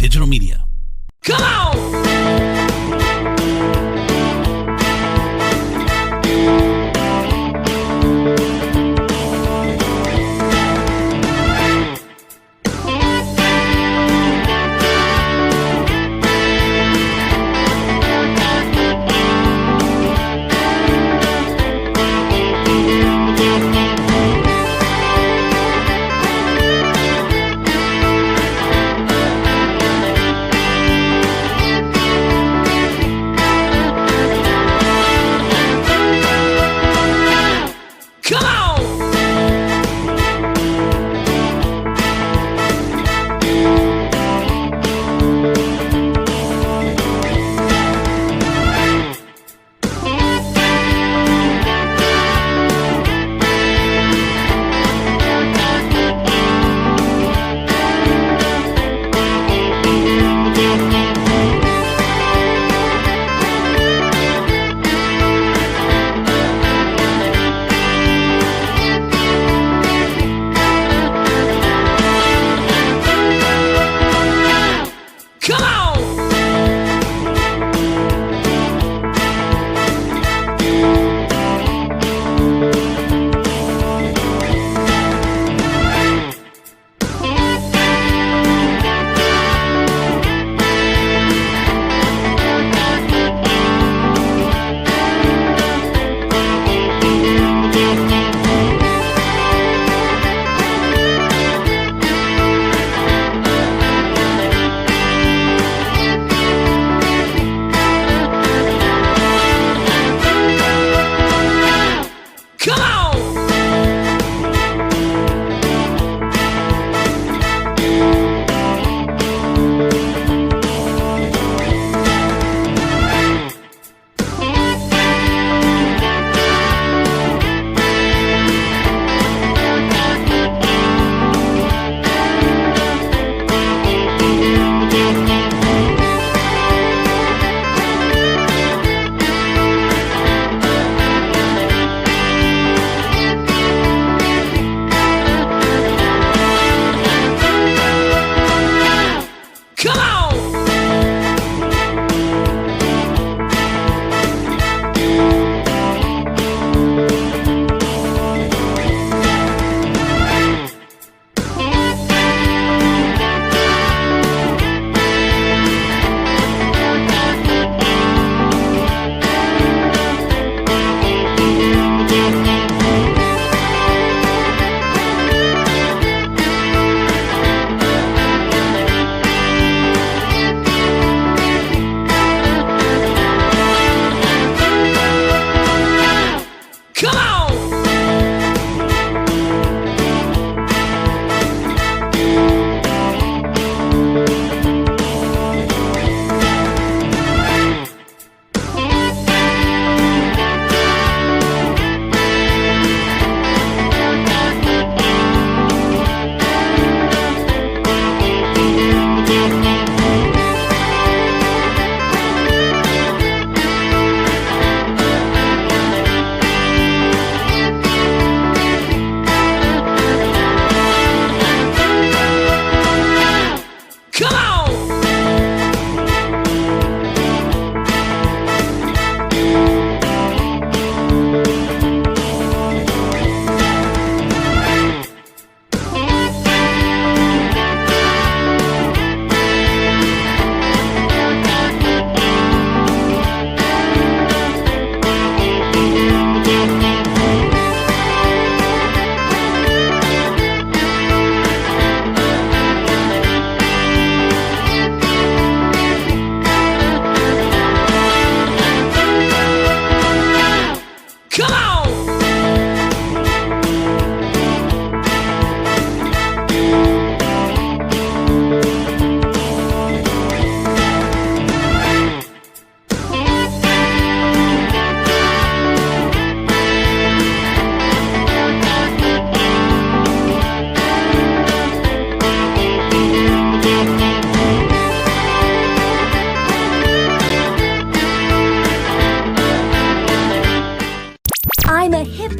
Digital Media. Come on!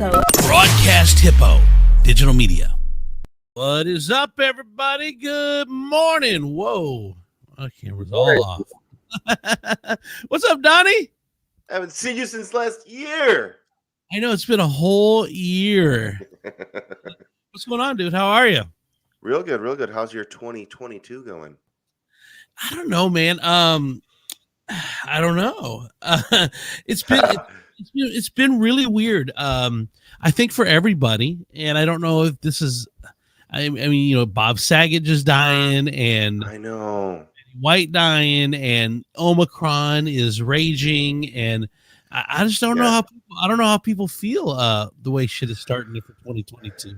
Broadcast Hippo Digital Media. What is up, everybody? Good morning. Whoa. Oh, camera's all off. What's up, Donnie? I haven't seen you since last year. I know it's been a whole year. What's going on, dude? How are you? Real good, real good. How's your 2022 going? I don't know, man. I don't know. It's been really weird. I think for everybody, and I don't know if this is. I mean, Bob Saget just dying, and I know. White dying, and Omicron is raging, and I just don't know how I don't know how people feel the way shit is starting for 2022.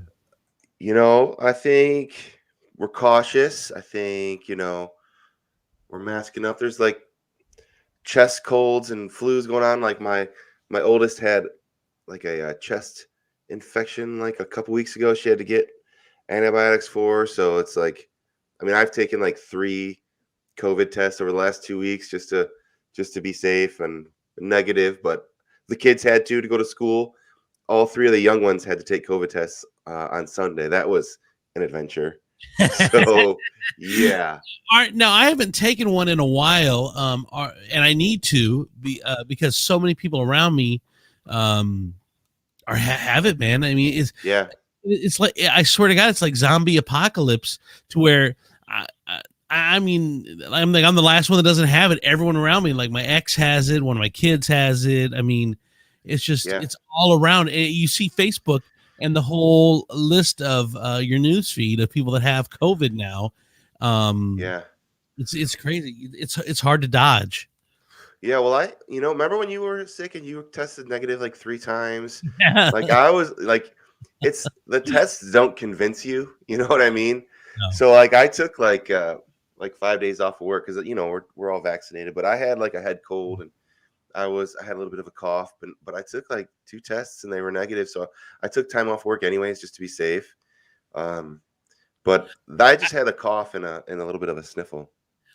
I think we're cautious. I think, we're masking up. There's like chest colds and flus going on. Like my oldest had like a chest infection like a couple weeks ago. She had to get antibiotics for. So it's like, I mean, I've taken like 3 COVID tests over the last 2 weeks just to be safe and negative. But the kids had to go to school. All 3 of the young ones had to take COVID tests on Sunday. That was an adventure. So, yeah. All right, now I haven't taken one in a while, and I need to because so many people around me have it, man. I mean, it's like, I swear to God, it's like zombie apocalypse to where I mean, I'm the last one that doesn't have it. Everyone around me, like my ex has it, one of my kids has it. I mean, it's just it's all around. You see Facebook and the whole list of your news feed of people that have COVID now. It's crazy. It's hard to dodge. Yeah, well, remember when you were sick and you were tested negative like 3 times? Like I was like, it's the tests don't convince you. You know what I mean? No. So like I took like 5 days off of work because we're all vaccinated, but I had like a head cold and I had a little bit of a cough, but I took like 2 tests and they were negative, so I took time off work anyways just to be safe. But I just had a cough and a little bit of a sniffle.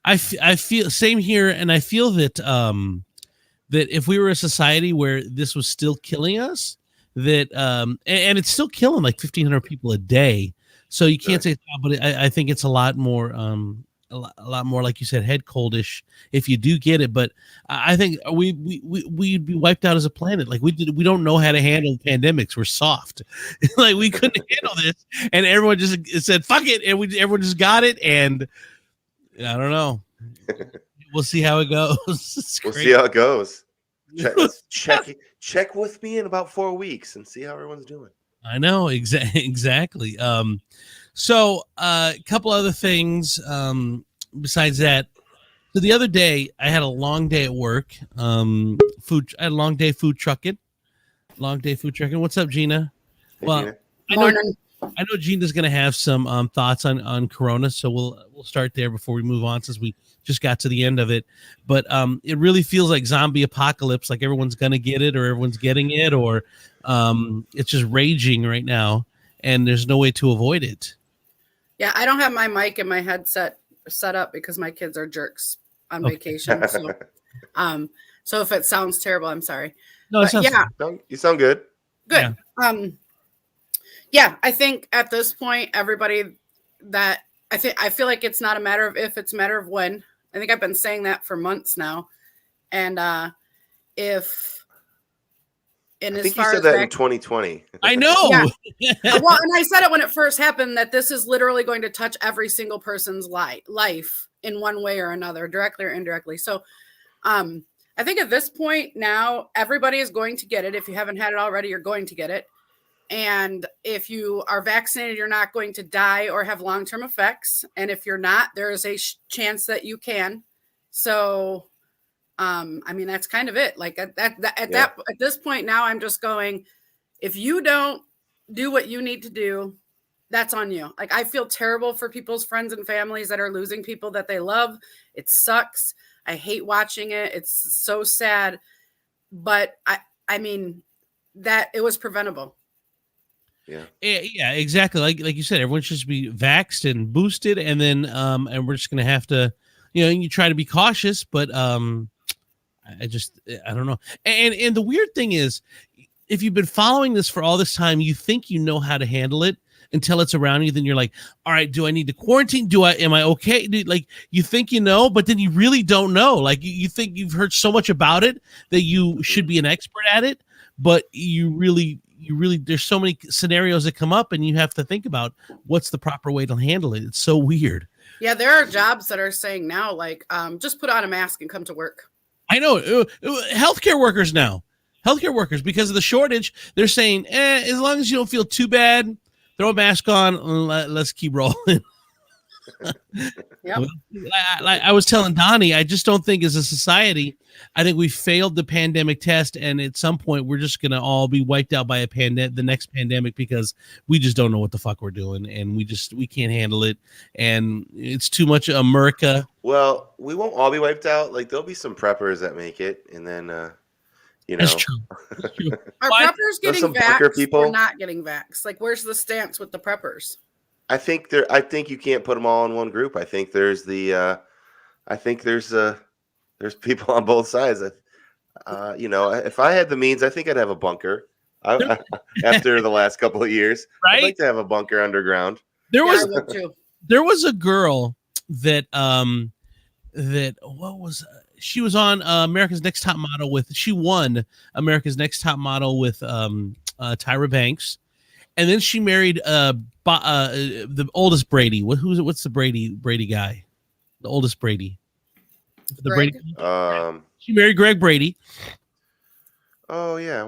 I feel same here, and I feel that that if we were a society where this was still killing us, that and it's still killing like 1,500 people a day, so you can't say, but I think it's a lot more a lot more, like you said, head coldish if you do get it. But I think we'd be wiped out as a planet. Like we don't know how to handle pandemics. We're soft. Like we couldn't handle this, and everyone just said fuck it, and everyone just got it, and I don't know. We'll see how it goes. We'll see how it goes. Check with me in about 4 weeks and see how everyone's doing. I know exactly. So a couple other things besides that. So the other day I had a long day at work. I had a long day food trucking. What's up, Gina? Hey, well, Gina. I know Gina's going to have some thoughts on Corona, so we'll start there before we move on, since we just got to the end of it. But it really feels like zombie apocalypse, like everyone's going to get it, or everyone's getting it, or it's just raging right now, and there's no way to avoid it. Yeah, I don't have my mic and my headset set up because my kids are jerks on vacation. So if it sounds terrible, I'm sorry. No, it sounds you sound good. Good. Yeah. I think at this point, everybody that I feel like it's not a matter of if, it's a matter of when. I think I've been saying that for months now. And I think you said that in 2020. I know. Yeah. Well, and I said it when it first happened, that this is literally going to touch every single person's life in one way or another, directly or indirectly. So I think at this point now, everybody is going to get it. If you haven't had it already, you're going to get it. And if you are vaccinated, you're not going to die or have long-term effects. And if you're not, there is a chance that you can. So, I mean, that's kind of it. Like at this point now, I'm just going, if you don't do what you need to do, that's on you. Like, I feel terrible for people's friends and families that are losing people that they love. It sucks. I hate watching it. It's so sad. But I mean, that it was preventable. Yeah, exactly. Like you said, everyone should be vaxxed and boosted, and then and we're just gonna have to, you try to be cautious, but I don't know. And the weird thing is, if you've been following this for all this time, you think you know how to handle it, until it's around you. Then you're like, all right, do I need to quarantine? Am I okay? Like you think you know, but then you really don't know. Like you think you've heard so much about it that you should be an expert at it, but you really, there's so many scenarios that come up and you have to think about what's the proper way to handle it. It's so weird. Yeah, there are jobs that are saying now, like, just put on a mask and come to work. I know. Healthcare workers now. Healthcare workers, because of the shortage, they're saying, as long as you don't feel too bad, throw a mask on and let's keep rolling. Yep. Like I was telling Donnie, I just don't think as a society, I think we failed the pandemic test, and at some point we're just going to all be wiped out by the next pandemic, because we just don't know what the fuck we're doing, and we can't handle it, and it's too much America. Well, we won't all be wiped out. Like there'll be some preppers that make it, and then That's true. That's true. Are preppers getting some bunker vaxxed people. or not getting vaxxed? Like, where's the stance with the preppers? I think you can't put them all in one group. I think there's there's people on both sides. If I had the means, I think I'd have a bunker. After the last couple of years, right? I'd like to have a bunker underground. There was a girl that she was on America's Next Top Model with. She won America's Next Top Model with Tyra Banks, and then she married the oldest Brady. What's the Brady guy? The oldest Brady. The Greg? Brady. She married Greg Brady. Oh yeah,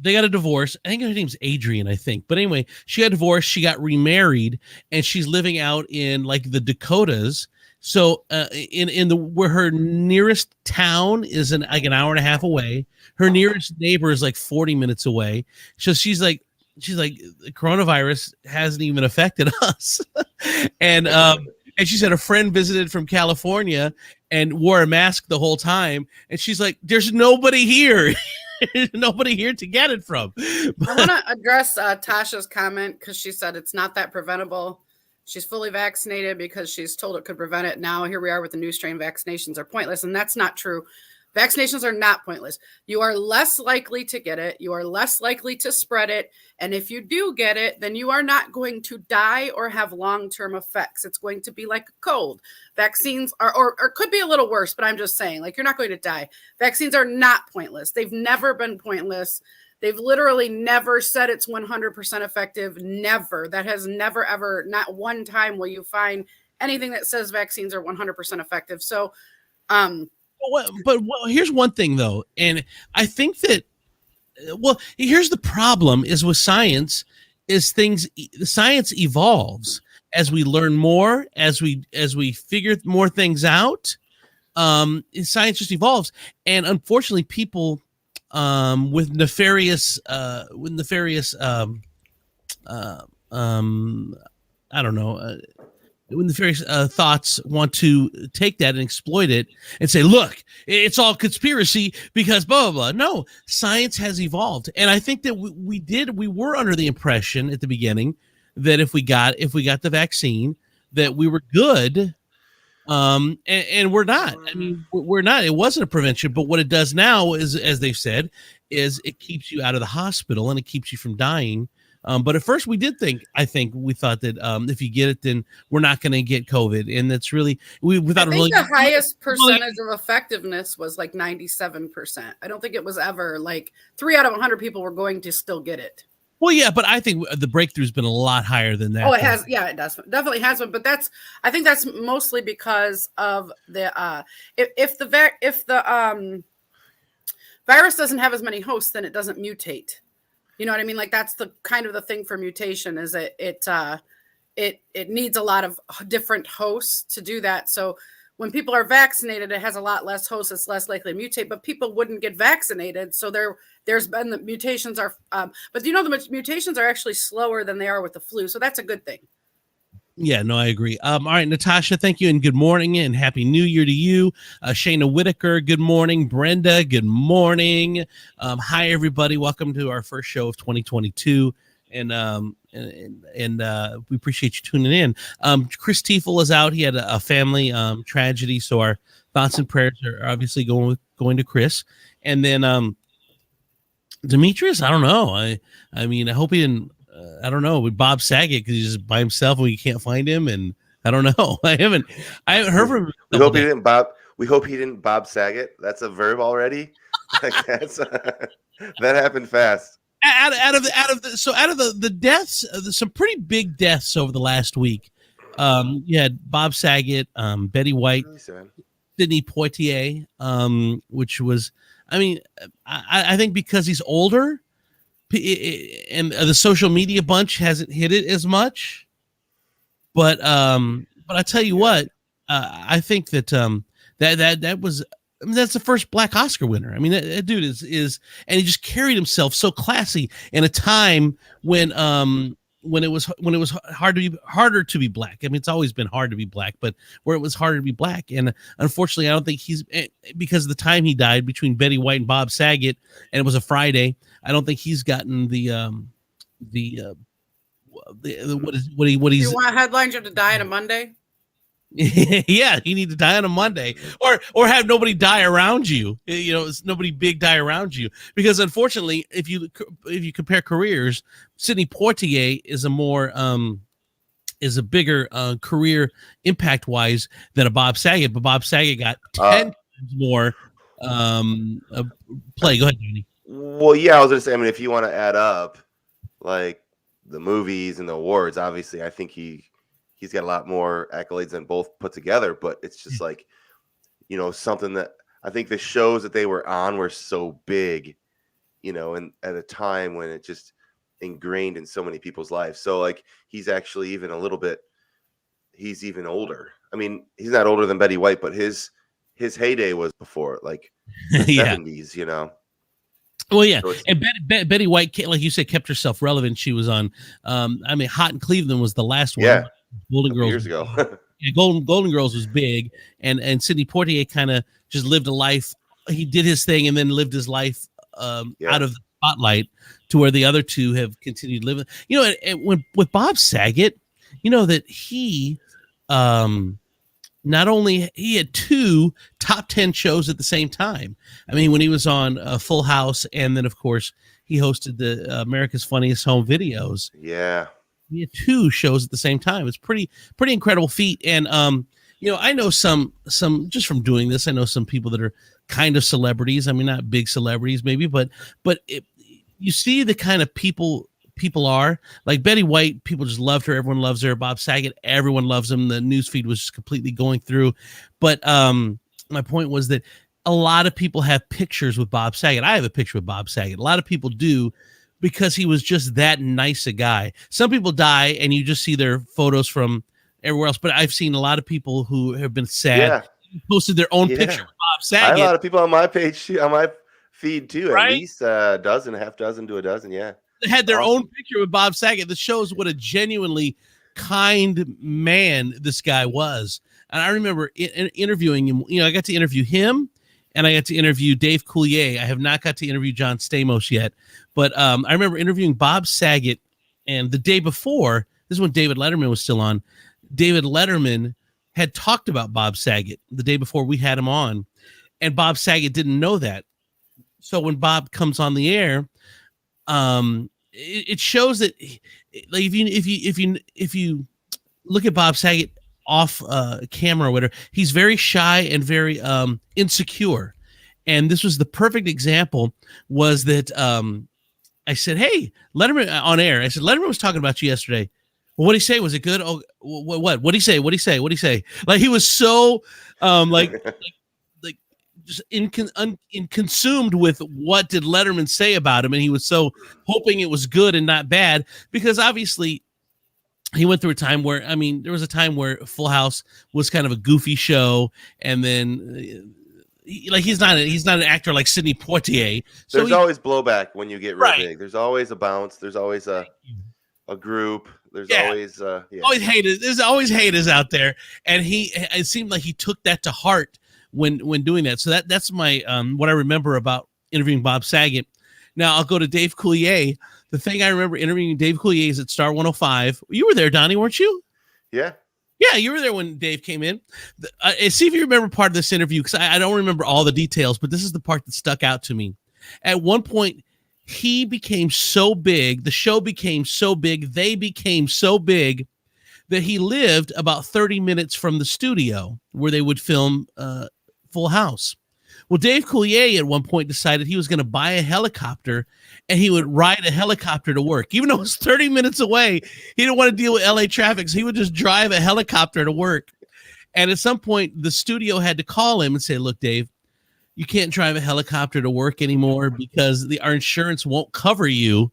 they got a divorce. I think her name's Adrian, I think. But anyway, she got divorced. She got remarried, and she's living out in like the Dakotas. So where her nearest town is like an hour and a half away. Her nearest neighbor is like 40 minutes away. So she's like the coronavirus hasn't even affected us. And she said a friend visited from California and wore a mask the whole time. And she's like, there's nobody here. There's nobody here to get it from. I want to address Tasha's comment, because she said it's not that preventable. She's fully vaccinated because she's told it could prevent it. Now here we are with the new strain. Vaccinations are pointless, and that's not true. Vaccinations are not pointless. You are less likely to get it. You are less likely to spread it. And if you do get it, then you are not going to die or have long-term effects. It's going to be like a cold. Vaccines are, or could be a little worse, but I'm just saying, like, you're not going to die. Vaccines are not pointless. They've never been pointless. They've literally never said it's 100% effective. Never. That has never, ever, not one time will you find anything that says vaccines are 100% effective. So, but here's one thing though, and I think that here's the problem is with science is science evolves as we learn more, as we figure more things out. Science just evolves, and unfortunately, people with nefarious I don't know. When the various thoughts want to take that and exploit it and say, look, it's all conspiracy because blah, blah, blah. No, science has evolved. And I think that we were under the impression at the beginning that if we got the vaccine, that we were good. And we're not. I mean, we're not. It wasn't a prevention, but what it does now is, as they've said, is it keeps you out of the hospital and it keeps you from dying. But at first we thought that if you get it, then we're not going to get COVID. And that's really, the highest percentage of effectiveness was like 97%. I don't think it was ever like 3 out of 100 people were going to still get it. Well, yeah, but I think the breakthrough's been a lot higher than that. Oh, it has. Yeah, it does. Definitely has been. But I think that's mostly because of the, if the virus doesn't have as many hosts, then it doesn't mutate. You know what I mean? Like that's the kind of the thing for mutation is that it needs a lot of different hosts to do that. So when people are vaccinated, it has a lot less hosts. It's less likely to mutate, but people wouldn't get vaccinated. So there's been the mutations are, but the mutations are actually slower than they are with the flu. So that's a good thing. Yeah, no, I agree. All right, Natasha, thank you, and good morning, and Happy New Year to you. Shayna Whitaker, good morning. Brenda, good morning. Hi, everybody. Welcome to our first show of 2022, and we appreciate you tuning in. Chris Tiefel is out. He had a family tragedy, so our thoughts and prayers are obviously going to Chris. And then Demetrius, I don't know. I mean, I hope he didn't I don't know, with Bob Saget because he's just by himself and we can't find him, and I don't know. I haven't heard from him. We hope he didn't Bob. We hope he didn't Bob Saget. That's a verb already. Like that happened fast. Out of the deaths, some pretty big deaths over the last week. You had Bob Saget, Betty White, Sidney Poitier, which was, I mean, I think because he's older, and the social media bunch hasn't hit it as much. But I tell you what, I think that that was. I mean, that's the first Black Oscar winner. I mean, that dude is, and he just carried himself so classy in a time when it was harder to be Black. I mean, it's always been hard to be Black, but where it was harder to be Black. And unfortunately, I don't think he's, because of the time he died between Betty White and Bob Saget, and it was a Friday. I don't think he's gotten what he's. You want headlines to die on a Monday? Yeah, you need to die on a Monday, or have nobody die around you. You know, it's nobody big die around you, because unfortunately, if you compare careers, Sidney Poitier is a bigger career impact wise than a Bob Saget, but Bob Saget got 10 times more play. Go ahead, Danny. Well, yeah, I was gonna say. I mean, if you want to add up like the movies and the awards, obviously, I think he's got a lot more accolades than both put together, but it's just like, you know, something that I think the shows that they were on were so big, you know, and at a time when it just ingrained in so many people's lives. So like, he's actually even he's even older. I mean, he's not older than Betty White, but his heyday was before, like the 70s, you know? Well, yeah, so and Betty White, like you said, kept herself relevant. She was on, I mean, Hot in Cleveland was the last one. Yeah. Golden Girls years ago. Yeah, Golden Girls was big, and Sidney Poitier kind of just lived a life. He did his thing and then lived his life out of the spotlight, to where the other two have continued living. You know, and when with Bob Saget, you know that he not only he had 2 top 10 shows at the same time. I mean, when he was on Full House, and then of course he hosted the America's Funniest Home Videos. Yeah. He had 2 shows at the same time. It's pretty incredible feat. And you know, I know some just from doing this, I know some people that are kind of celebrities. I mean, not big celebrities maybe, but you see the kind of people are like Betty White. People just loved her. Everyone loves her. Bob Saget, everyone loves him. The newsfeed was just completely going through. But my point was that a lot of people have pictures with Bob Saget. I have a picture with Bob Saget. A lot of people do, because he was just that nice a guy. Some people die and you just see their photos from everywhere else, but I've seen a lot of people who have been sad posted their own picture of Bob Saget. I have a lot of people on my page, on my feed too, right? At least a dozen, half dozen to a dozen. Yeah. They had their own picture with Bob Saget. That shows what a genuinely kind man this guy was. And I remember interviewing him. You know, I got to interview him, and I got to interview Dave Coulier. I have not got to interview John Stamos yet, but I remember interviewing Bob Saget, and the day before, this is when David Letterman was still on, David Letterman had talked about Bob Saget the day before we had him on, and Bob Saget didn't know that. So when Bob comes on the air, it shows that, like, if you look at Bob Saget off camera or whatever, he's very shy and very insecure. And this was the perfect example, was that I said, hey, Letterman, on air, I said, Letterman was talking about you yesterday. Well, what did he say? Was it good? Oh, what did he say? What did he say? Like, he was so like just consumed with what did Letterman say about him, and he was so hoping it was good and not bad, because obviously he went through a time where, I mean, there was a time where Full House was kind of a goofy show, and then he's not an actor like Sidney Poitier. So there's always blowback when you get real big. There's always a bounce. There's always a group. There's always always haters. There's always haters out there, and it seemed like he took that to heart when doing that. So that's my what I remember about interviewing Bob Saget. Now I'll go to Dave Coulier. The thing I remember interviewing Dave Coulier is at Star 105. You were there, Donnie, weren't you? Yeah. Yeah, you were there when Dave came in. See if you remember part of this interview, because I don't remember all the details, but this is the part that stuck out to me. At one point, he became so big, the show became so big, they became so big that he lived about 30 minutes from the studio where they would film Full House. Well, Dave Coulier at one point decided he was going to buy a helicopter and he would ride a helicopter to work. Even though it was 30 minutes away, he didn't want to deal with LA traffic, so he would just drive a helicopter to work. And at some point, the studio had to call him and say, look, Dave, you can't drive a helicopter to work anymore because our insurance won't cover you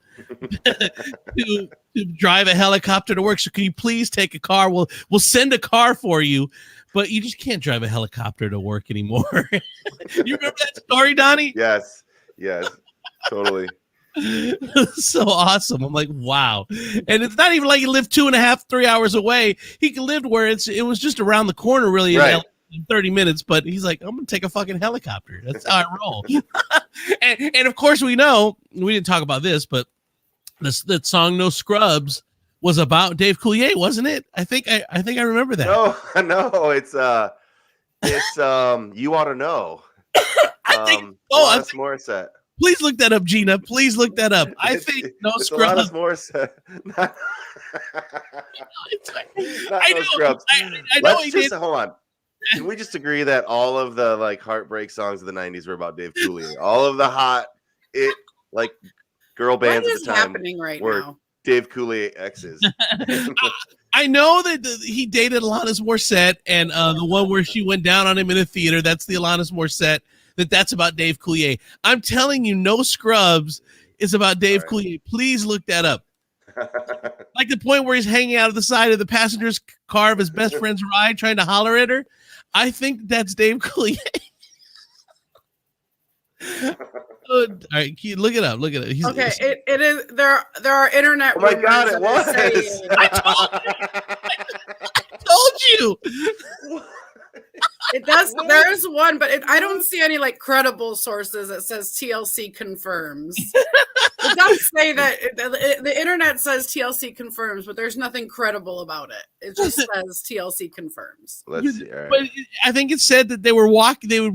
to drive a helicopter to work. So can you please take a car? We'll send a car for you, but you just can't drive a helicopter to work anymore. You remember that story, Donnie? Yes, totally. So awesome. I'm like, wow. And it's not even like he lived 2.5, 3 hours away. He lived where it was just around the corner, really, right. in 30 minutes. But he's like, I'm gonna take a fucking helicopter. That's how I roll. and of course, we know we didn't talk about this, but that song "No Scrubs" was about Dave Coulier, wasn't it? I think I remember that. No, it's You Ought to Know. I think Alanis Morissette. Please look that up, Gina. Please look that up. I think No Scrubs. Alanis Morissette. Not I No know. Scrubs. I know he did. Hold on. Can we just agree that all of the like heartbreak songs of the 90s were about Dave Coulier? All of the hot girl bands What at is the time happening right were now? Dave Coulier exes. I know that he dated Alanis Morissette, and the one where she went down on him in a theater, that's the Alanis Morissette. That's about Dave Coulier. I'm telling you, No Scrubs is about Dave Coulier. Please look that up. Like the point where he's hanging out of the side of the passenger's car of his best friend's ride, trying to holler at her. I think that's Dave Coulier. All right, look it up. Look at it. It is. There are internet. Oh my God! It was. I told you. It does. There is one, but I don't see any like credible sources that says TLC confirms. It does say that the internet says TLC confirms, but there's nothing credible about it. It just says TLC confirms. Let's see. All right. But I think it said that they would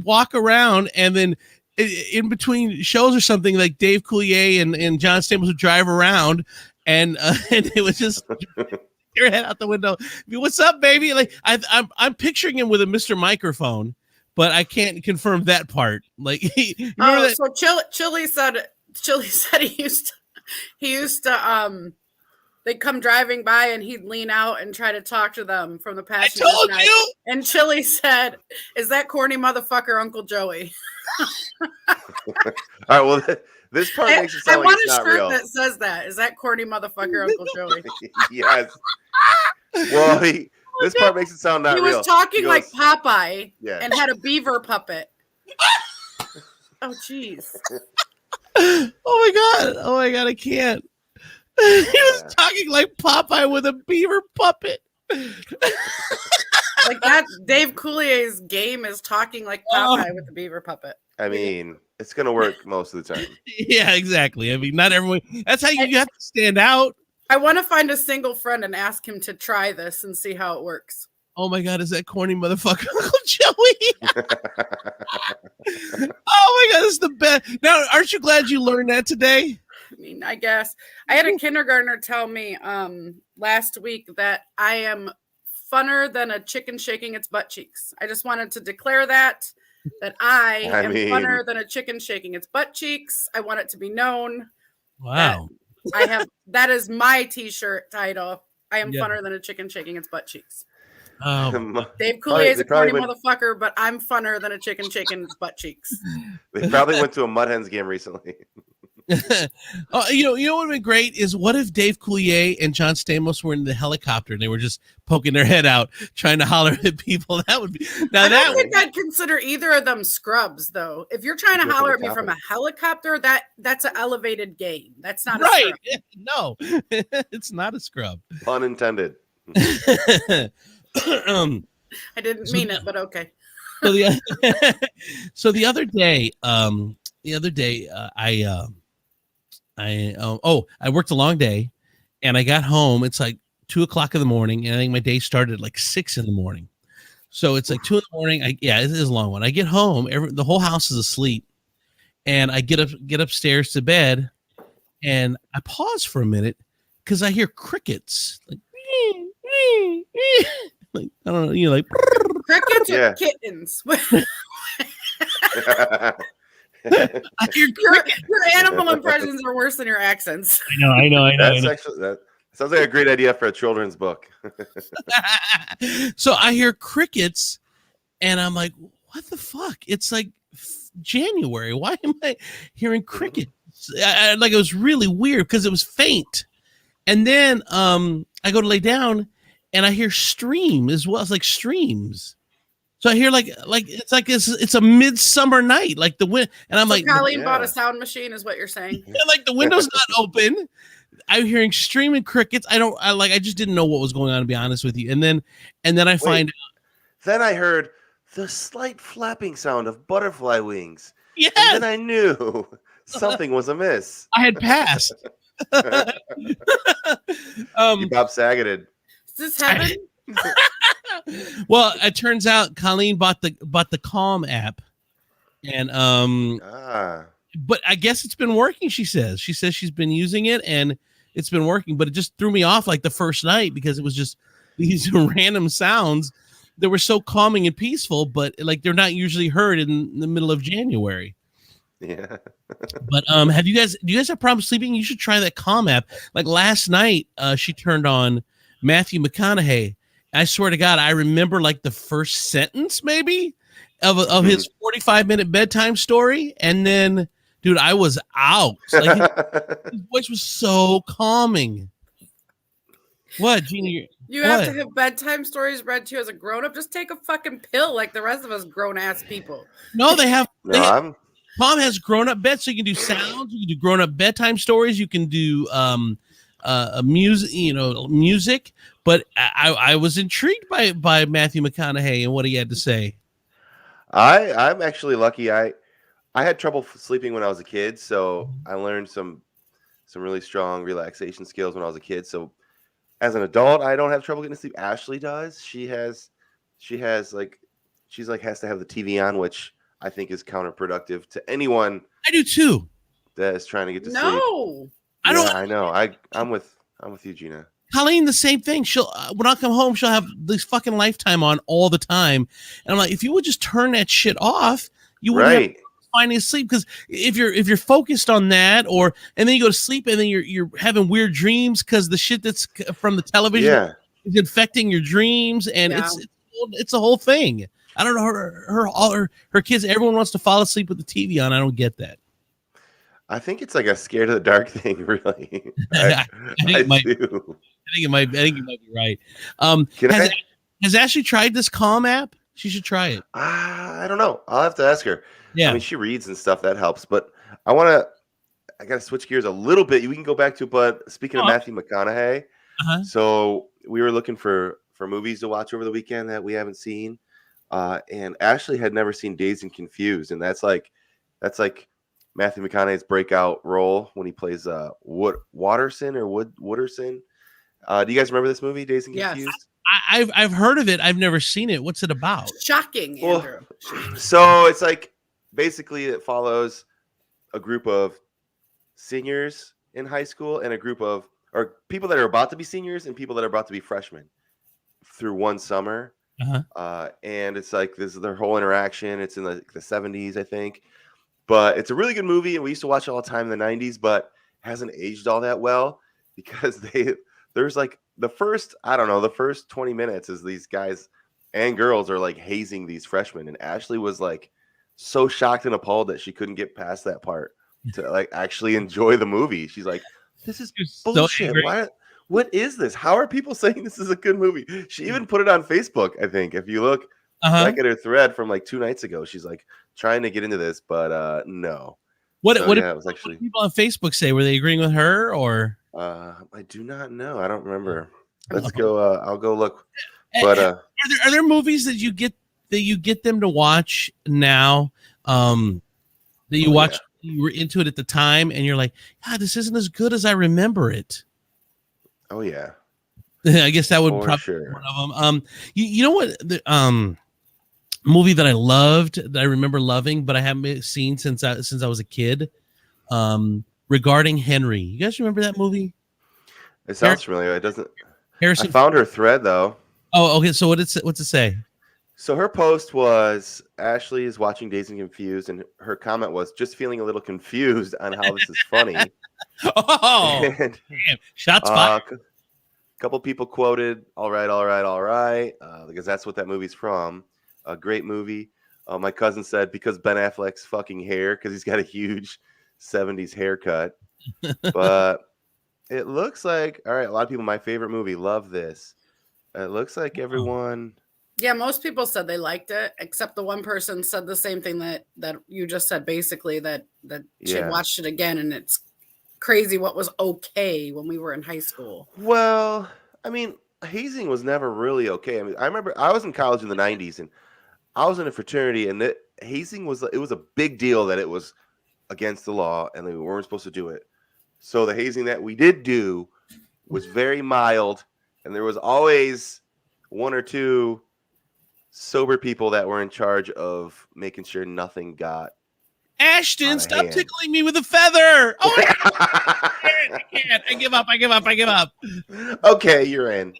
walk around, and then in between shows or something, like Dave Coulier and John Stamos would drive around, and it was just. Your head out the window. What's up, baby? Like I'm picturing him with a Mr. Microphone, but I can't confirm that part. Like so Chili said he used to they'd come driving by and he'd lean out and try to talk to them from the passenger side. I told you. And Chili said, "Is that corny motherfucker Uncle Joey?" All right. Well, this part makes it sound like it's not real. I want a shirt that says that. Is that corny motherfucker Uncle Joey? Yes. Well, this part makes it sound not real. He was talking like Popeye and had a beaver puppet. Oh, jeez. Oh my god! I can't. He was talking like Popeye with a beaver puppet. Like that, Dave Coulier's game is talking like Popeye with the beaver puppet. I mean, it's gonna work most of the time. Yeah, exactly. I mean, not everyone. That's how you have to stand out. I want to find a single friend and ask him to try this and see how it works. Oh my god, is that corny motherfucker Uncle Joey? Oh my god, this is the best. Now, aren't you glad you learned that today? I mean, I guess I had a kindergartner tell me last week that I am funner than a chicken shaking its butt cheeks. I just wanted to declare that I am funner than a chicken shaking its butt cheeks. I want it to be known. Wow. That is my t-shirt title. I am funner than a chicken shaking its butt cheeks. Dave Coulier is a corny motherfucker, but I'm funner than a chicken shaking its butt cheeks. They probably went to a Mud Hens game recently. You know what would be great is what if Dave Coulier and John Stamos were in the helicopter and they were just poking their head out trying to holler at people? That would be. Now I don't think I'd consider either of them scrubs, though. If you're trying to holler at me from a helicopter, that's an elevated game. That's not right. No, it's not a scrub. Pun intended. I didn't mean it, but okay. So the other day, I worked a long day, and I got home. It's like 2:00 in the morning, and I think my day started at like 6 in the morning. So it's like 2 in the morning. It is a long one. I get home, the whole house is asleep, and I get upstairs to bed, and I pause for a minute because I hear crickets, like, like I don't know, like Crickets Yeah. or kittens? I hear crickets. Your animal impressions are worse than your accents. I know. That's actually that sounds like a great idea for a children's book. So I hear crickets, and I'm like, "What the fuck?" It's like January. Why am I hearing crickets? Like it was really weird because it was faint, and then I go to lay down, and I hear stream as well. It's like streams. So I hear like it's a midsummer night, like the wind, and I'm So like, Colleen bought a sound machine, is what you're saying? yeah, like the window's not open. I'm hearing streaming crickets. I just didn't know what was going on, to be honest with you. And then I find out. Then I heard the slight flapping sound of butterfly wings. Yeah. And then I knew something was amiss. I had passed. You Bob Sageted. Is this heaven? Well, it turns out Colleen bought the Calm app, and but I guess it's been working. She says she's been using it and it's been working, but it just threw me off like the first night because it was just these random sounds that were so calming and peaceful, but like they're not usually heard in the middle of January. Yeah. But do you guys have problems sleeping? You should try that Calm app. Like last night, she turned on Matthew McConaughey. I swear to God, I remember like the first sentence maybe of his 45-minute bedtime story, and then, dude, I was out. Like his voice was so calming. What, Jeannie? You have to have bedtime stories read to you as a grown up. Just take a fucking pill like the rest of us grown ass people. No, they have. Mom has grown up bed, so you can do sounds. You can do grown up bedtime stories. You can do music. But I was intrigued by Matthew McConaughey and what he had to say. I'm actually lucky. I had trouble sleeping when I was a kid, so I learned some really strong relaxation skills when I was a kid. So as an adult, I don't have trouble getting to sleep. Ashley does. She's has to have the TV on, which I think is counterproductive to anyone. I do too. That is trying to get to sleep. No, I don't. I know. I'm with you, Gina. Colleen, the same thing. She'll when I come home, she'll have this fucking Lifetime on all the time, and I'm like, if you would just turn that shit off, you wouldn't have finding sleep. Because if you're focused on that, and then you go to sleep, and then you're having weird dreams because the shit that's from the television is infecting your dreams, and it's a whole thing. I don't know her kids. Everyone wants to fall asleep with the TV on. I don't get that. I think it's like a scared of the dark thing, really. I think it might be right. Has Ashley tried this Calm app? She should try it. I don't know. I'll have to ask her. Yeah. I mean, she reads and stuff. That helps. But I got to switch gears a little bit. We can go back to, but speaking of Matthew McConaughey, so we were looking for movies to watch over the weekend that we haven't seen. And Ashley had never seen Dazed and Confused. And that's like Matthew McConaughey's breakout role when he plays Wooderson. Do you guys remember this movie, Dazed and Confused? I've heard of it. I've never seen it. What's it about? Shocking, Andrew. So it's like basically it follows a group of seniors in high school and a group of people that are about to be seniors and people that are about to be freshmen through one summer. And it's like this is their whole interaction. It's in the 70s, I think. But it's a really good movie, and we used to watch it all the time in the 90s, but hasn't aged all that well because there's like the first 20 minutes is these guys and girls are like hazing these freshmen, and Ashley was like so shocked and appalled that she couldn't get past that part to like actually enjoy the movie. She's like, this is bullshit. What is this? How are people saying this is a good movie? She even put it on Facebook, I think. If you look back at her thread from like 2 nights ago, she's like trying to get into this, but no. What did people on Facebook say? Were they agreeing with her or? I do not know. I don't remember. Let's go. I'll go look. But are there movies that you get them to watch now? That you watch, you were into it at the time, and you're like, God, this isn't as good as I remember it. Oh yeah. I guess that would probably be one of them. You know what? The movie that I loved, that I remember loving, but I haven't seen since I was a kid. Regarding Henry. You guys remember that movie? It sounds familiar. It doesn't. Harrison. I found her thread though. Oh, okay. So what's it say? So her post was Ashley is watching Dazed and Confused, and her comment was just feeling a little confused on how this is funny. Oh, and, damn. Shots fired. A couple people quoted, all right, because that's what that movie's from. A great movie. My cousin said, because Ben Affleck's fucking hair, because he's got a huge 70s haircut. But it looks like, all right, a lot of people, my favorite movie, love this. It looks like everyone... Yeah, most people said they liked it, except the one person said the same thing that you just said, basically, that she had watched it again, and it's crazy what was okay when we were in high school. Well, I mean, hazing was never really okay. I mean, I remember I was in college in the 90s, and I was in a fraternity, and hazing was a big deal that it was against the law, and we weren't supposed to do it. So the hazing that we did do was very mild, and there was always one or two sober people that were in charge of making sure nothing got Ashton, stop tickling me with a feather. Oh, I can't. I give up. Okay, you're in.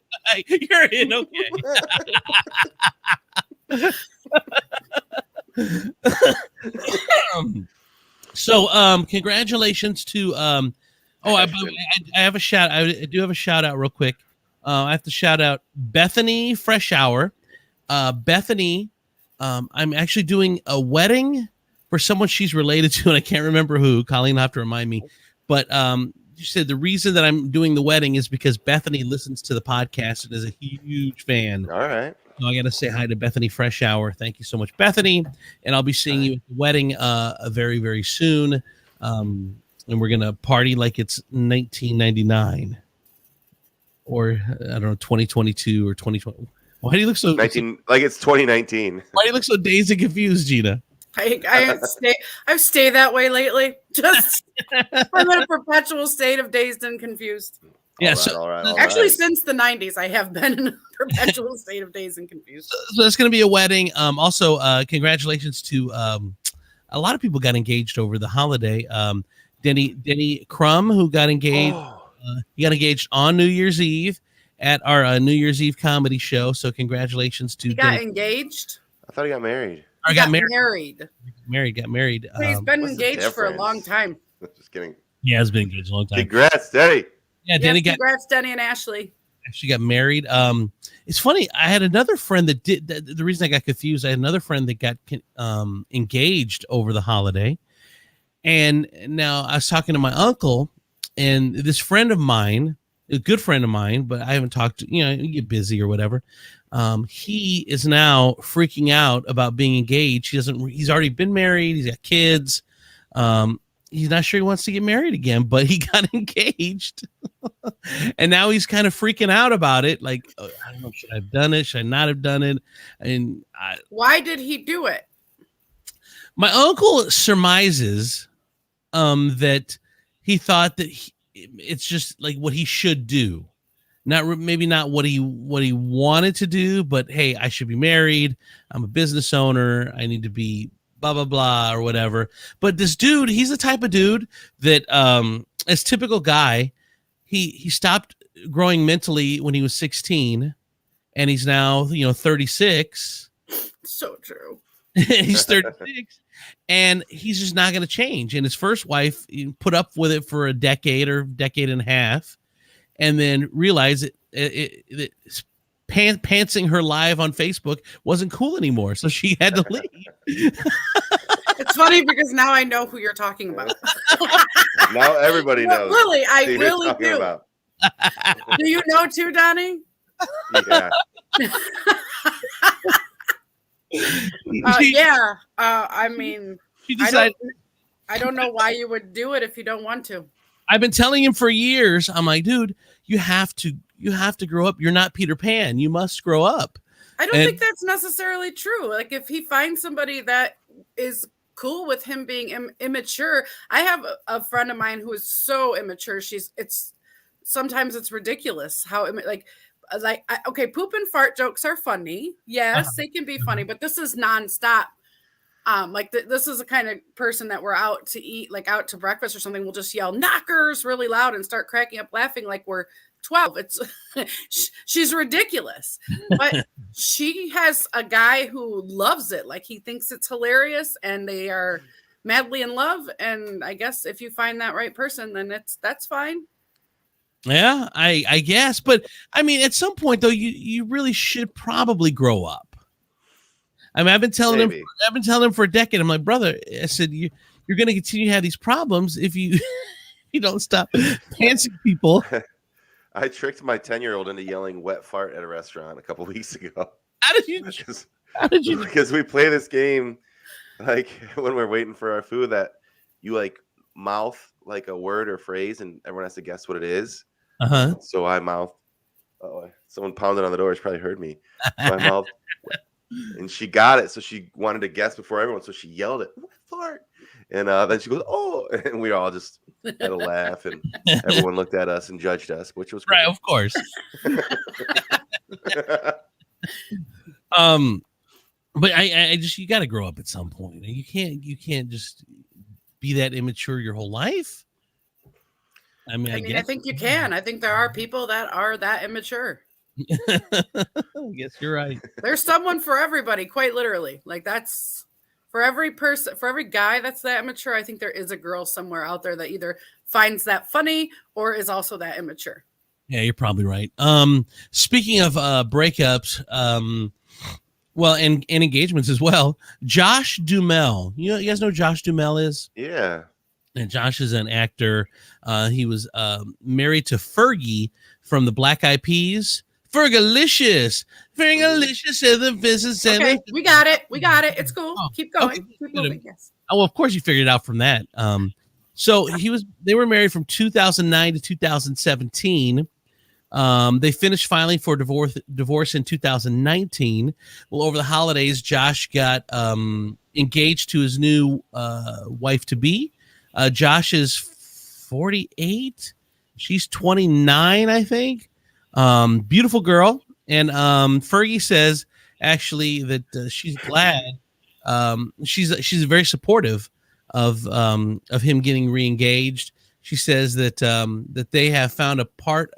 You're in. Okay. So, congratulations to I have a shout. I do have a shout out real quick. I have to shout out Bethany Fresh Hour. Bethany, I'm actually doing a wedding for someone she's related to, and I can't remember who. Colleen will have to remind me. But she said the reason that I'm doing the wedding is because Bethany listens to the podcast and is a huge fan. All right. So I got to say hi to Bethany Fresh Hour. Thank you so much, Bethany. And I'll be seeing you at the wedding very, very soon. And we're going to party like it's 1999 or, I don't know, 2022 or 2020. Why do you look so... like it's 2019. Why do you look so dazed and confused, Gina? I've stayed that way lately. Just I'm in a perpetual state of dazed and confused. Yeah, all right. Actually, since the 90s, I have been in a perpetual state of dazed and confused. So it's going to be a wedding. Also, congratulations to a lot of people got engaged over the holiday. Denny Crum, who got engaged, he got engaged on New Year's Eve at our New Year's Eve comedy show. So congratulations to. He got engaged. I thought he got married. Or got married. Got married. He's been engaged for a long time. Just kidding. Yeah, has been engaged a long time. Congrats, Denny. Yeah, congrats, Denny and Ashley. She got married. It's funny. I had another friend that did. The reason I got confused, I had another friend that got engaged over the holiday, and now I was talking to my uncle, and this friend of mine, a good friend of mine, but I haven't talked to. You get busy or whatever. He is now freaking out about being engaged. He's already been married. He's got kids. He's not sure he wants to get married again, but he got engaged. And now he's kind of freaking out about it. Like, I don't know, should I have done it? Should I not have done it? And why did he do it? My uncle surmises that he thought that it's just like what he should do. Maybe not what he wanted to do, but hey, I should be married. I'm a business owner. I need to be blah, blah, blah, or whatever. But this dude, he's the type of dude that, as typical guy, he stopped growing mentally when he was 16, and he's now, 36. So true. He's 36, and he's just not going to change. And his first wife put up with it for a decade or decade and a half, and then realized that pantsing her live on Facebook wasn't cool anymore, so she had to leave. It's funny because now I know who you're talking about. Now everybody knows. Lily, I really do. About. Do you know too, Donnie? Yeah. I mean, she decided, I don't know why you would do it if you don't want to. I've been telling him for years. I'm like, dude, you have to grow up. You're not Peter Pan. You must grow up. I don't think that's necessarily true. Like, if he finds somebody that is cool with him being immature. I have a friend of mine who is so immature. Sometimes it's ridiculous how okay, poop and fart jokes are funny. Yes, they can be funny, but this is nonstop This is the kind of person that we're out to eat, like out to breakfast or something. We'll just yell knockers really loud and start cracking up laughing like we're 12. It's she's ridiculous, but she has a guy who loves it. Like he thinks it's hilarious and they are madly in love. And I guess if you find that right person, then that's fine. Yeah, I guess. But I mean, at some point though, you really should probably grow up. I mean, I've been telling him for a decade. I'm like, brother, I said, you're going to continue to have these problems if you you don't stop pantsing people. I tricked my 10-year-old into yelling wet fart at a restaurant a couple weeks ago. How did you? Because we play this game like when we're waiting for our food that you like mouth like a word or phrase and everyone has to guess what it is. Uh-huh. So I mouthed. Oh, someone pounded on the door. She probably heard me. So I mouthed. And she got it, so she wanted to guess before everyone. So she yelled it, "Fart!" And then she goes, "Oh!" And we all just had a laugh, and everyone looked at us and judged us, which was great. Right, of course. But I just you got to grow up at some point. You can't just be that immature your whole life. I mean, I think you can. I think there are people that are that immature. I guess you're right. There's someone for everybody, quite literally. Like that's for every person, for every guy that's that immature. I think there is a girl somewhere out there that either finds that funny or is also that immature. Yeah, you're probably right. Speaking of breakups, well, and engagements as well. Josh Duhamel. You guys know who Josh Duhamel is? Yeah. And Josh is an actor. He was married to Fergie from the Black Eyed Peas. Fergalicious is the business. Okay, we got it. It's cool. Oh, keep going. Okay. Keep moving. Yes. Oh, well, of course you figured it out from that. So they were married from 2009 to 2017. They finished filing for divorce in 2019. Well, over the holidays, Josh got engaged to his new wife to be. Josh is 48. She's 29, I think. Beautiful girl. And Fergie says actually that she's glad. She's very supportive of him getting reengaged. She says that that they have found a part.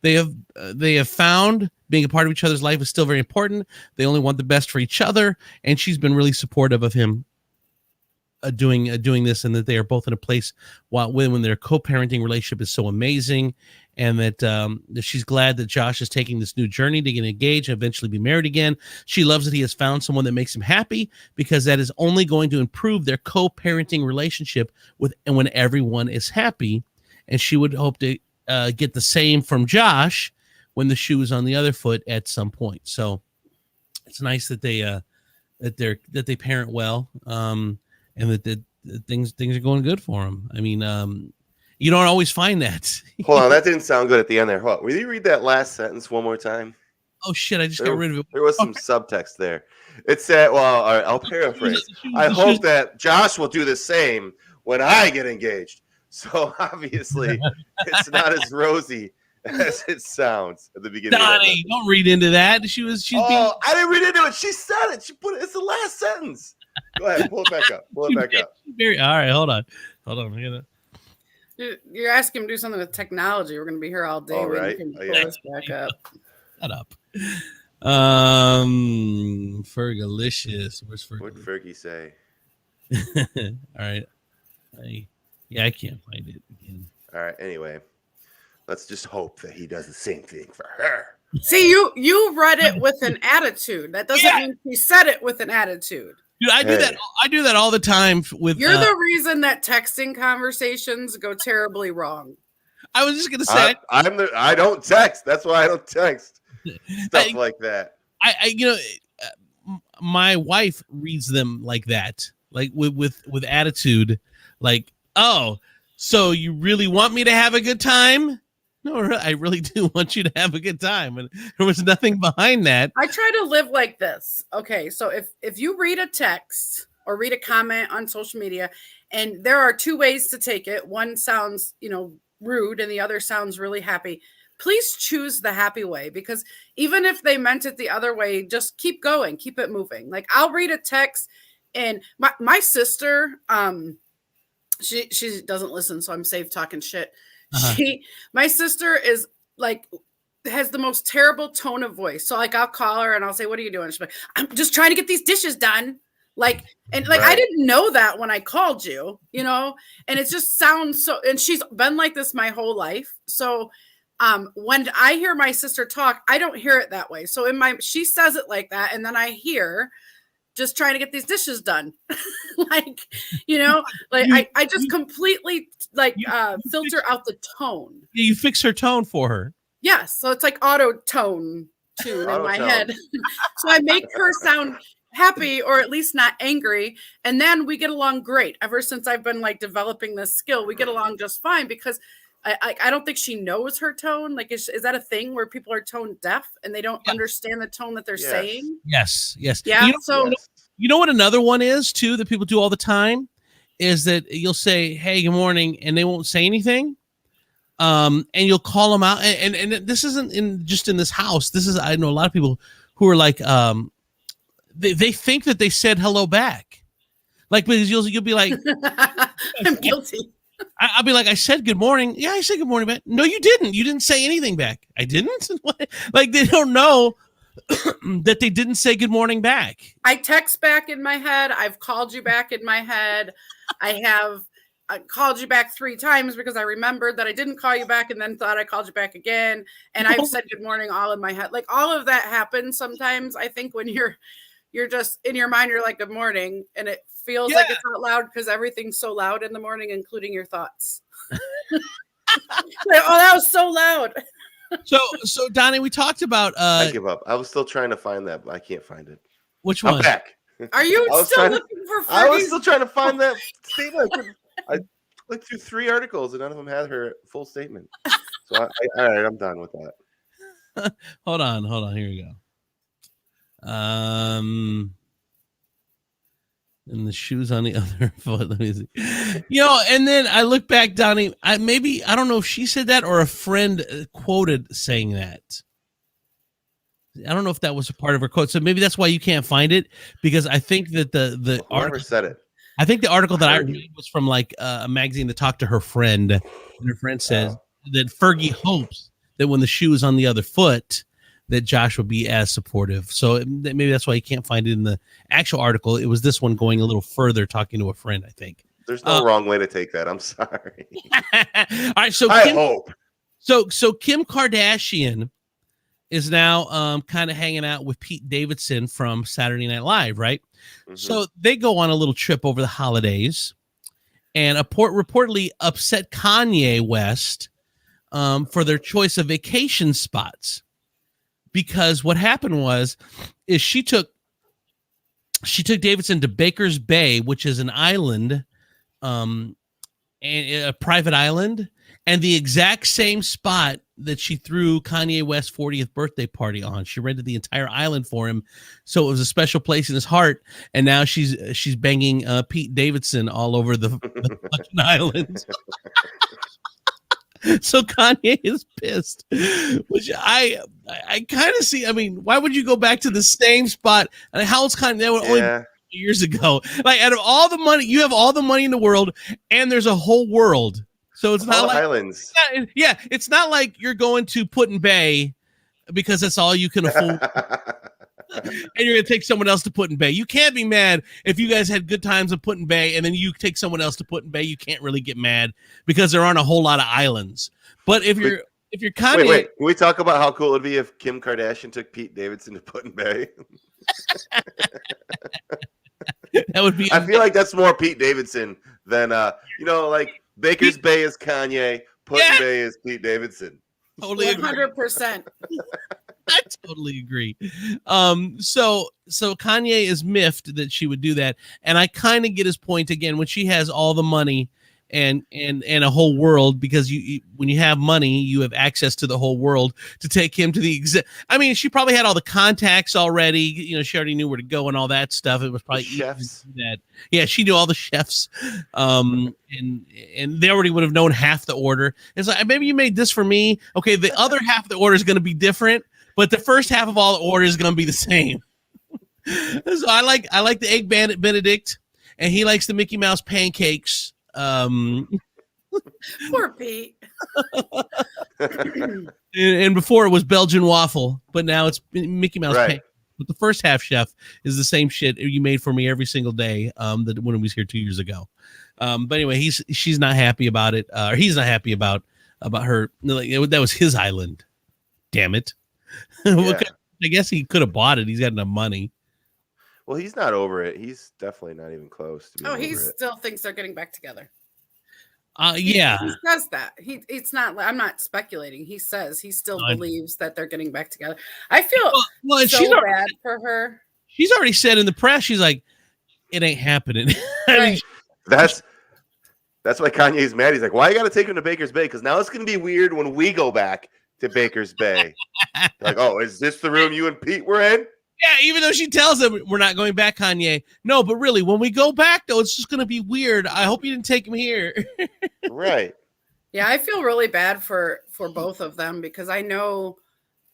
They have found being a part of each other's life is still very important. They only want the best for each other, and she's been really supportive of him doing this, and that they are both in a place when their co-parenting relationship is so amazing, and that she's glad that Josh is taking this new journey to get engaged and eventually be married again. She loves that he has found someone that makes him happy, because that is only going to improve their co-parenting relationship when everyone is happy, and she would hope to get the same from Josh when the shoe is on the other foot at some point. So it's nice that they parent well, and that things are going good for them. I mean, you don't always find that. Hold on, that didn't sound good at the end there. Hold on. Will you read that last sentence one more time? Oh shit! I just got rid of it. There was some subtext there. It said, "Well, all right, I'll paraphrase. I hope that Josh will do the same when I get engaged." So obviously, it's not as rosy as it sounds at the beginning. Donnie, don't read into that. I didn't read into it. She said it. She put it. It's the last sentence. Go ahead, pull it back up. All right, hold on. You're asking him to do something with technology. We're going to be here all day. All right. Pull this back up. Shut up. Fergalicious. Where's Fergie? What'd Fergie say? All right. I can't find it again. All right. Anyway, let's just hope that he does the same thing for her. See, you read it with an attitude. That doesn't mean he said it with an attitude. Dude, I do that all the time with. You're the reason that texting conversations go terribly wrong. I was just gonna say I don't text. That's why I don't text stuff like that. My wife reads them like that, like with attitude, like, oh, so you really want me to have a good time? No, I really do want you to have a good time. And there was nothing behind that. I try to live like this. Okay, so if you read a text or read a comment on social media, and there are two ways to take it. One sounds, rude, and the other sounds really happy. Please choose the happy way, because even if they meant it the other way, just keep going, keep it moving. Like, I'll read a text And my sister, she doesn't listen, so I'm safe talking shit. My sister is like, has the most terrible tone of voice. So like I'll call her and I'll say, "What are you doing?" She's like, "I'm just trying to get these dishes done." Like, and like, I didn't know that when I called you, you know, and it just sounds so, and she's been like this my whole life. So when I hear my sister talk, I don't hear it that way. So she says it like that. And then I hear, "Just trying to get these dishes done." Like, you know, like I just completely like filter out the tone. You fix her tone for her. Yes. So it's like auto tune in my head. So I make her sound happy, or at least not angry, and then we get along great. Ever since I've been like developing this skill, we get along just fine, because I don't think she knows her tone. Like, is that a thing where people are tone deaf and they don't understand the tone that they're saying? Yes. Yeah. You know what another one is too that people do all the time is that you'll say, "Hey, good morning," and they won't say anything. And you'll call them out, and this isn't just in this house. This is, I know a lot of people who are like, they think that they said hello back, like, because you'll be like, "I'm guilty." I'll be like, "I said good morning." "Yeah, I said good morning back." "No, you didn't. You didn't say anything back." "I didn't." Like, they don't know that they didn't say good morning back. I text back in my head. I've called you back in my head. I called you back 3 times because I remembered that I didn't call you back and then thought I called you back again. And I've said good morning all in my head. Like, all of that happens sometimes. I think when you're just in your mind, you're like, "Good morning." And it feels like it's not loud because everything's so loud in the morning, including your thoughts. Like, "Oh, that was so loud." So Donnie, we talked about I give up. I was still trying to find that, but I can't find it. Which one? I'm back. Are you still looking for Fergie's? I was still trying to find that statement. I clicked through 3 articles and none of them had her full statement. So all right, I'm done with that. Hold on. Here we go. And the shoes on the other foot. Let me see. You know, and then I look back, Donnie. I don't know if she said that or a friend quoted saying that. I don't know if that was a part of her quote. So maybe that's why you can't find it, because I think that the Whoever said it. I think the article that I read was from like a magazine that talked to her friend, and her friend says that Fergie hopes that when the shoe is on the other foot, that Josh would be as supportive. So maybe that's why you can't find it in the actual article. It was this one going a little further, talking to a friend, I think. There's no wrong way to take that. I'm sorry. All right, so I hope. So Kim Kardashian is now kind of hanging out with Pete Davidson from Saturday Night Live, right? Mm-hmm. So they go on a little trip over the holidays, and reportedly upset Kanye West for their choice of vacation spots. Because what happened is she took Davidson to Baker's Bay, which is an island, and a private island, and the exact same spot that she threw Kanye West's 40th birthday party on. She rented the entire island for him, so it was a special place in his heart. And now she's banging Pete Davidson all over the fucking island. So Kanye is pissed, which I kind of see. I mean, why would you go back to the same spot? And how old's Kanye? That was only years ago. Like, out of all the money, you have all the money in the world, and there's a whole world. So it's not like islands. It's not like you're going to Put-in-Bay because that's all you can afford. And you're going to take someone else to Put-in-Bay. You can't be mad if you guys had good times at Put-in-Bay and then you take someone else to Put-in-Bay. You can't really get mad because there aren't a whole lot of islands. But if you're Kanye, wait, can we talk about how cool it would be if Kim Kardashian took Pete Davidson to Put-in-Bay? That would be. I feel like that's more Pete Davidson than like Baker's Bay is Kanye, Put-in-Bay is Pete Davidson. Totally 100%. I totally agree. So Kanye is miffed that she would do that, and I kind of get his point again when she has all the money and a whole world, because you when you have money, you have access to the whole world to take him to the I mean, she probably had all the contacts already. You know, she already knew where to go and all that stuff. It was probably chefs. That. Yeah, she knew all the chefs. And they already would have known half the order. It's like, maybe you made this for me. Okay, the other half of the order is going to be different, but the first half of all the order is going to be the same. So I like the egg Benedict, and he likes the Mickey Mouse pancakes. Poor Pete. And before it was Belgian waffle, but now it's Mickey Mouse Right. pancakes. But the first half chef is the same shit you made for me every single day. That when it was here 2 years ago. But anyway, she's not happy about it. Or he's not happy about her. Like, that was his island. Damn it. Yeah. I guess he could have bought it. He's got enough money. Well, he's not over it. He's definitely not even close to being Oh, he over it. still thinks they're getting back together. Yeah. He says that. It's not. I'm not speculating. He says he still believes that they're getting back together. I feel well, so bad for her. She's already said in the press, she's like, it ain't happening. I mean, Right. That's why Kanye's mad. He's like, why you got to take him to Baker's Bay? Because now it's going to be weird when we go back to Baker's Bay. Like, oh, is this the room you and Pete were in? yeah, even though she tells him we're not going back, Kanye. No, but really, when we go back, though, it's just going to be weird. I hope you didn't take him here. Right. Yeah, I feel really bad for both of them because I know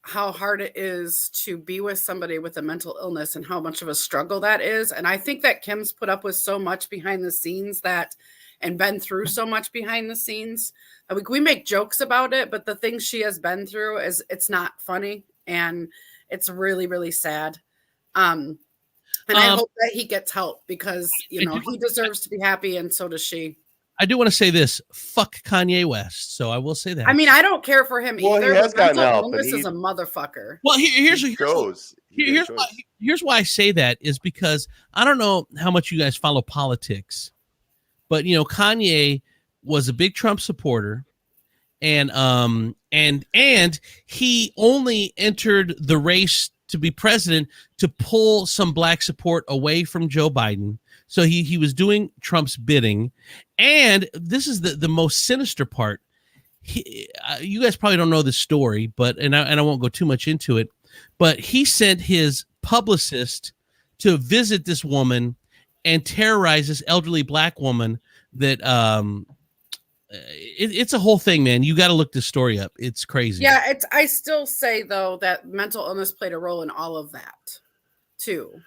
how hard it is to be with somebody with a mental illness and how much of a struggle that is. And I think that Kim's put up with so much behind the scenes and been through so much behind the scenes. We make jokes about it, but the things she has been through it's not funny and it's really, really sad. And I hope that he gets help because, he deserves to be happy and so does she. I do want to say this. Fuck Kanye West. So I will say that. I mean, I don't care for him Well, either. he has gotten help. This is a motherfucker. Well, here's why I say that is because I don't know how much you guys follow politics, but Kanye was a big Trump supporter, and he only entered the race to be president to pull some black support away from Joe Biden. So he was doing Trump's bidding. And this is the most sinister part. You guys probably don't know this story, but I won't go too much into it, but he sent his publicist to visit this woman and terrorize this elderly black woman that it's a whole thing, man. You got to look this story up. It's crazy. Yeah, I still say though that mental illness played a role in all of that too.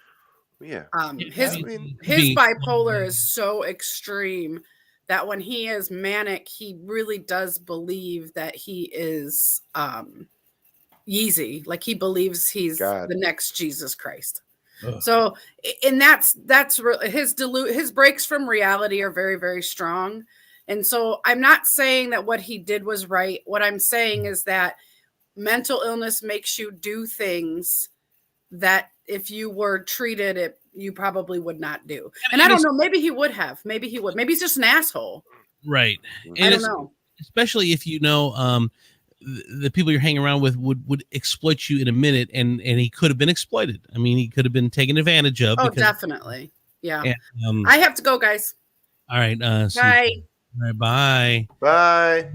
Yeah. His bipolar is so extreme that when he is manic, he really does believe that he is Yeezy. Like he believes he's God. the next Jesus Christ. Ugh. So, and that's his breaks from reality are very, very strong. And so I'm not saying that what he did was right. What I'm saying is that mental illness makes you do things that if you were treated, you probably would not do. And I don't know, maybe he would have. Maybe he would. Maybe he's just an asshole. Right. I don't know. Especially if the people you're hanging around with would exploit you in a minute, and he could have been exploited. I mean, he could have been taken advantage of. Oh, definitely. Yeah. And, I have to go, guys. All right. Bye. All right, bye. Bye.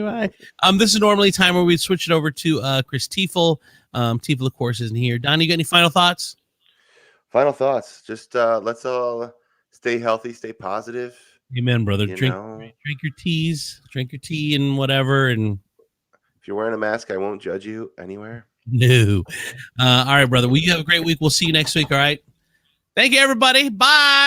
Bye. This is normally time where we'd switch it over to Chris Tiefel. Tiefel, of course, isn't here. Don, you got any final thoughts? Final thoughts. Just let's all stay healthy, stay positive. Amen, brother. Drink your teas, drink your tea and whatever. And if you're wearing a mask, I won't judge you anywhere. No. All right, brother. Well, you have a great week. We'll see you next week. All right. Thank you, everybody. Bye.